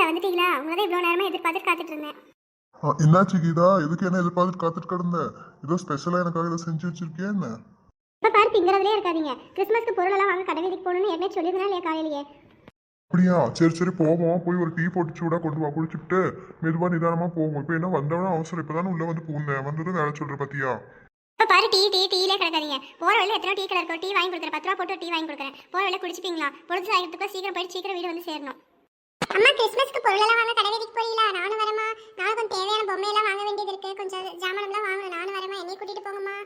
வந்துட்டீங்களா வந்துட்டீங்களா? உங்களை தான் இவ்வளோ நேரமாக எதிர்பார்த்துட்டு காத்துட்டு இருந்தேன். என்னாச்சு கீதா? எதுக்கு என்ன எதிர்பார்த்து காத்துட்டு கிடந்த? ஏதோ ஸ்பெஷலா எனக்காக இதை செஞ்சு வச்சிருக்கியா என்ன? இப்போ பாரு திங்கிறதுலே இருக்காதீங்க. கிறிஸ்மஸ்க்கு பொருளெல்லாம் வாங்க கடை வீதிக்கு போகணும்னு ஏற்கனவே சொல்லியிருந்தா இல்லையா காலையிலேயே? அப்படியா? சரி சரி போவோம். போய் ஒரு டீ போட்டு சூடா கொண்டு வா, குடிச்சுட்டு மெதுவா நிதானமா போவோம். இப்போ என்ன வந்தவன அவசரம், இப்பதானே உள்ள வந்து பூந்தேன், வந்ததும் வேலை சொல்ற பாத்தியா? இப்போ பாரு டீலே கிடக்காதீங்க. போகிற வழியில் எத்தனை டீ கடை இருக்கும், டீ வாங்கி கொடுக்குறேன். 10 ரூபா போட்டு டீ வாங்கி கொடுக்குறேன். போகிற வழியில் குடிச்சிப்பீங்களா? பொழுது சாயத்துக்குள்ள சீக்கிரம் போயிட்டு சீக்கிரம் வீடு வந்து சேரணும். அம்மா கிறிஸ்மஸ்க்கு பொருளெல்லாம் வாங்க கடை வீதிக்கு போறீங்களா? நானும் வரமா. நானும் கொஞ்சம் தேவையான பொம்மையெல்லாம் வாங்க வேண்டியது இருக்கு. கொஞ்சம் ஜாமானம்லாம் வாங்கணும். நானும் வரமா. என்னைய கூட்டிட்டு போங்கம்மா.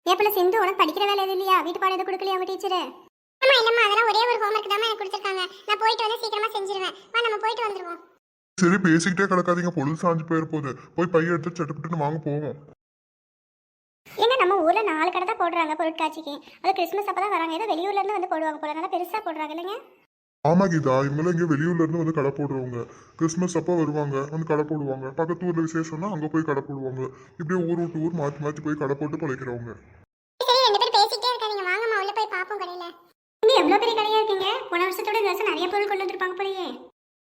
ஏப்பல சிந்து, உனக்கு படிக்கிற வேலை எதுவும் இல்லையா? வீட்டு பாடம் எதுவும் கொடுக்கலையா உங்க டீச்சரு? அம்மா இல்லம்மா, அதெல்லாம் ஒரே ஒரு ஹோம்வொர்க் தான் எனக்கு கொடுத்துருக்காங்க. நான் போயிட்டு வந்து சீக்கிரமா செஞ்சிருவேன். வா நம்ம போயிட்டு வந்துருவோம். சரி பேசிக்கிட்டே கிடக்காதீங்க, பொழுது சாஞ்சு போயிரு போகுது. போய் பைய எடுத்து சட்டுப்பட்டுன்னு வாங்க போவோம். ஏங்க நம்ம ஊர்ல 4 கடை தான் போடுறாங்க பொருட்காட்சிக்கு. அது கிறிஸ்மஸ் அப்பதான் வராங்க. ஏதோ வெளியூர்ல இருந்து வந்து போடுவாங்க போல. நல்லா பெருசா போடுறாங்க இல்லைங்க? ஆமா கீதா, இவங்களும் இங்க வெளியூர்ல இருந்து வந்து கடை போடுறவங்க. கிறிஸ்மஸ் அப்ப வருவாங்க, வந்து கடை போடுவாங்க. பக்கத்து ஊர்ல விசேஷம்னா அங்க போய் கடை போடுவாங்க. இப்படியே ஊர் விட்டு ஊர் மாத்தி மாத்தி போய் கடை போட்டு பழைக்கிறவங்க. சரி ரெண்டு பேரும் பேசிட்டே இருக்காதீங்க. வாங்கம்மா உள்ள போய் பாப்போம் கடையில. இங்க எவ்வளவு பெரிய கடையா இருக்கீங்க. போன வருஷத்தோட இந்த வருஷம் நிறைய பொருள் கொண்டு வந்திருப்பாங்க போலயே.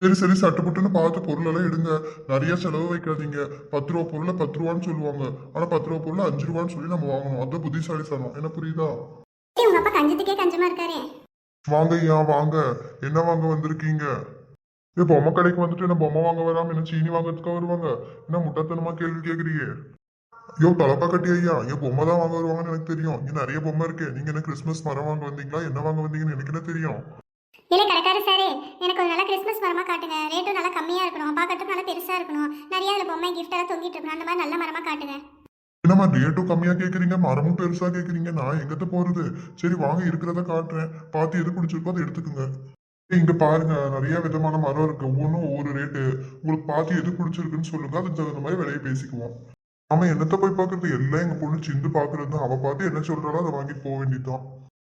சரி சரி சட்டுப்பட்டுன்னு பார்த்து பொருள் எல்லாம் எடுங்க. நிறைய செலவு வைக்காதீங்க. 10 ரூபா பொருளை 10 ரூபான்னு சொல்லுவாங்க. ஆனா 10 ரூபா பொருள் 5 ரூபான்னு சொல்லி நம்ம வாங்கணும். அதான் புத்திசாலித்தனம். என்ன புரியுதா? உங்க அப்பா கஞ்சத்துக்கே கஞ்சமா இருக்காரே. வாங்க ஐயா வாங்க. என்ன வாங்க வந்திருக்கீங்க? பொம்மை கடைக்கு வந்துட்டு என்ன பொம்மை வாங்க வராம என்ன சீனி வாங்கறதுக்காக வருவாங்க? என்ன முட்டாத்தனமா கேள்வி கேட்குறீங்க? தலப்பா கட்டி ஐயா, என் பொம்மை தான் வாங்க வருவாங்கன்னு எனக்கு தெரியும். இங்க நிறைய பொம்மை இருக்கு. நீங்க என்ன கிறிஸ்மஸ் மரம் வாங்க வந்தீங்களா, என்ன வாங்க வந்தீங்கன்னு எனக்கு என்ன தெரியும்? இல்ல கடைக்காரர் சாரே, எனக்கு ஒரு நல்ல கிறிஸ்மஸ் மரமா காட்டுங்க. ரேட்டும் நல்லா கம்மியா இருக்கணும், பார்க்கறதுக்கு நல்லா பெருசா இருக்கணும், நிறைய அதுல பொம்மை கிஃப்ட் எல்லாம் தொங்கிட்டு இருக்கணும். அந்த மாதிரி நல்ல மரமா காட்டுங்க. என்னம்மா ரேட்டும் கம்மியா கேக்குறீங்க, மரமும் பெருசா கேக்குறீங்க, நான் எங்கத்த போறது? சரி வாங்க, இருக்கிறத காட்டுறேன். பார்த்து எது பிடிச்சிருக்கோ அதை எடுத்துக்கோங்க. இங்க பாருங்க, நிறைய விதமான மரம் இருக்கு. ஒவ்வொன்றும் ஒவ்வொரு ரேட்டு. உங்களுக்கு பார்த்து எது பிடிச்சிருக்குன்னு சொல்லுங்க, அதுக்கு தகுந்த மாதிரி விலையை பேசிக்குவோம். ஆமா, என்னத்த போய் பாக்குறது? எல்லாம் எங்க பொண்ணு சிந்து பாக்குறது. அவ பார்த்து என்ன சொல்றாளோ அதை வாங்கிட்டு போக வேண்டியதுதான்.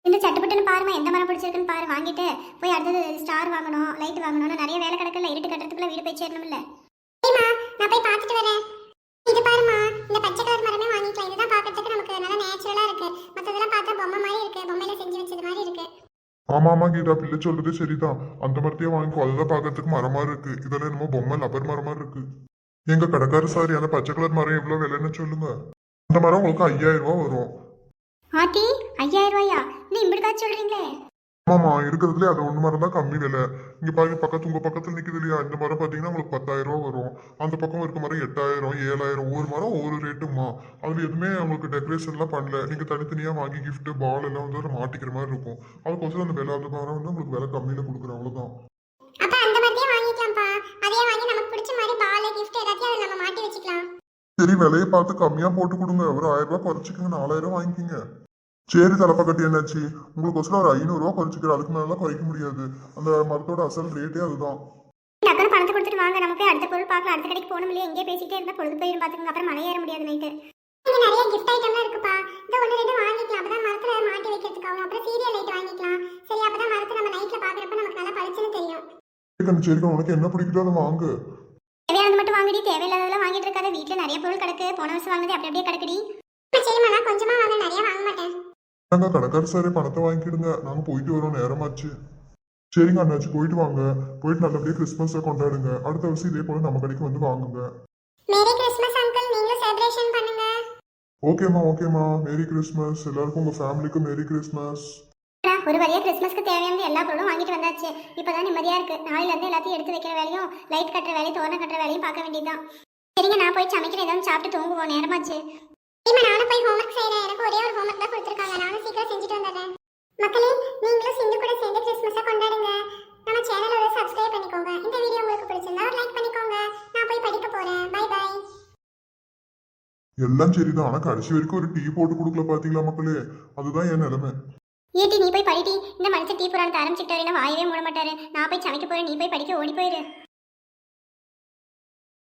இந்த சட்டுப்பட்டுன்னு பாருமா, எந்த மரம் பிடிச்சிருக்குன்னு பாரு. வாங்கிட்டு போய் அடுத்தது ஸ்டார் வாங்கணும், லைட் வாங்கணும். நிறைய வேலை கிடக்குல்ல, இருட்டு கட்டுறதுக்குள்ள வீடு போய் சேரணும்ல. நான் போய் பார்த்துட்டு வரேன். இது பாருமா, இந்த பச்சை கலர் மரமே வாங்கிக்கலாம். இதுதான் பார்க்கறதுக்கு நமக்கு நல்லா நேச்சுரலா இருக்கு. மத்ததெல்லாம் பார்த்தா பொம்மை மாதிரி இருக்கு, பொம்மையில செஞ்சு வச்சது மாதிரி இருக்கு. ஆமா ஆமா கீதா, பிள்ளை சொல்றதே சரிதான். அந்த மரத்தையே வாங்கிக்கோ. அதுதான் பார்க்கறதுக்கு மரமா இருக்கு. இதெல்லாம் என்னமோ பொம்மை லப்பர் மரமா இருக்கு. எங்க கடைக்கார சாரி, அந்த பச்சை கலர் மரம் எவ்வளவு விலைன்னு சொல்லுங்க. அந்த மரம் உங்களுக்கு 5000 ரூபாய் வரும். ஆட்டி 5000 ரூபாயா? நீ இப்படி தான் சொல்றீங்களே? ஆமாமா, இருக்கிறதுல அது ஒண்ணு மரம் தான் கம்மி விலை. இங்க பாருங்க, உங்க பக்கத்துல நிக்குது இல்லையா, இந்த மரம் பாத்தீங்கன்னா உங்களுக்கு 10,000 ரூபாய் வரும். அந்த பக்கம் இருக்க மரம் 8000 7000. ஒவ்வொரு மரம் ஒவ்வொரு ரேட்டுமா. அதுல எதுவுமே உங்களுக்கு டெக்கரேஷன் எல்லாம் பண்ணல. நீங்க தனித்தனியா வாங்கி கிஃப்ட் பால் எல்லாம் வந்து மாட்டிக்கிற மாதிரி இருக்கும். அதுக்கோசரம் அந்த விலை, அந்த மரம் வந்து உங்களுக்கு விலை கம்மியில கொடுக்குறோம், அவ்வளவுதான். அப்ப அந்த மாதிரியே வாங்கிக்கலாம்ப்பா. அதே வாங்கி நமக்கு பிடிச்ச மாதிரி பால் கிஃப்ட் எல்லாத்தையும் அதுல நம்ம மாட்டி வச்சுக்கலாம். சரி, விலையை பார்த்து கம்மியா போட்டு கொடுங்க. ஒரு 1000 ரூபாய் குறைச்சிக்கோங்க, 4000 வாங்கிக்கோங்க. சரி தலைப்பா கட்டி, என்னாச்சு? உங்களுக்கு ஒரு 500 ரூபாய் குறைச்சிக்கிறேன். அதுக்கு மேல குறைக்க முடியாது. அந்த மரத்தோட அசல் ரேட்டே அதுதான். டக்குனு பணத்தை கொடுத்துட்டு வாங்க. நம்ம போய் அடுத்த பொருள் பார்க்கலாம். அடுத்த கடைக்கு போகணும் இல்லையா? எங்கே பேசிட்டே இருந்தா பொழுது போயிடும் பாத்துக்கோங்க. அப்புறம் மழை ஏற முடியாது நைட்டு. இங்க நிறைய கிஃப்ட் ஐட்டம்லாம் இருக்குப்பா. இந்த ஒன்று ரெண்டு வாங்கிக்கலாம். அப்பதான் மரத்துல மாட்டி வைக்கிறதுக்காக. அப்புறம் சீரியல் லைட் வாங்கிக்கலாம். சரி, அப்பதான் மரத்தை நம்ம நைட்ல பாக்குறப்ப நமக்கு நல்லா பளிச்சுன்னு தெரியும். சரி, உனக்கு என்ன பிடிக்குதோ அதை வாங்கு. தேவையானது மட்டும் வாங்கிடி, தேவையில்லாததெல்லாம் வாங்கிட்டு இருக்காத. வீட்டுல நிறைய பொருள் கிடக்கு. போன வருஷம் வாங்கினது அப்படி அப்படியே கிடக்குடி. சரிம்மா, நான் கொஞ்சமா வாங்க, நிறைய வாங்க மாட்டேன். நாங்க கடைக்கார சாரே பணத்தை வாங்கிக்கிடுங்க. நாங்க போயிட்டு வரோம், நேரமாச்சு. சரிங்க அண்ணாச்சி, போயிட்டு வாங்க. போயிட்டு நல்லபடியா கிறிஸ்மஸை கொண்டாடுங்க. அடுத்த வருஷம் இதே போல நம்ம கடைக்கு வந்து வாங்குங்க. மேரி கிறிஸ்மஸ் அங்கிள், நீங்களும் செலிப்ரேஷன் பண்ணுங்க. ஓகேம்மா. Merry Christmas. எல்லாருக்கும், உங்க ஃபேமிலிக்கும் மேரி கிறிஸ்மஸ். ஒரு வழியா கிறிஸ்மஸ்க்கு தேவையான எல்லா பொருளும் வாங்கிட்டு வந்தாச்சு. இப்பதான் நிம்மதியா இருக்கு. நாளையில இருந்து எல்லாத்தையும் எடுத்து வைக்கிற வேலையும், லைட் கட்டுற வேலையும், தோரணம் கட்டுற வேலையும் பார்க்க வேண்டியதுதான். சரிங்க, நான் போய் சமைக்கிறேன். ஏதாவது சாப்பிட்டு தூங்குவோம், நேரமாச்சு. நானும் போய் ஹோம்வொர்க் செய்யறேன். எனக்கு ஒரே ஒரு ஹோம்வொர்க் தான் கொடுத்துருக்காங்க. நானும் சீக்கிரம் செஞ்சுட்டு வந்துடுறேன். மக்களே, நீங்களும் சிந்து கூட சேர்ந்து கிறிஸ்மஸை கொண்டாடுங்க. நம்ம சேனலோட சப்ஸ்கிரைப் பண்ணிக்கோங்க. இந்த வீடியோ உங்களுக்கு பிடிச்சிருந்தா ஒரு லைக் பண்ணிக்கோங்க. நான் போய் படிக்க போறேன். Bye bye. எல்லாம் சரிதான். ஆனா கடைசி வரைக்கும் ஒரு டீ போட்டு கொடுக்கல, பாத்தீங்களா மக்களே? அதுதான் என் நிலைமை. ஏட்டி நீ போய் படிட்டி. இந்த மனுஷன் டீ புராணத்தை ஆரம்பிச்சுட்டாரு, வாயவே மூட மாட்டாரு. நான் போய் சமைக்க போறேன், நீ போய் படிக்க ஓடி போயிரு.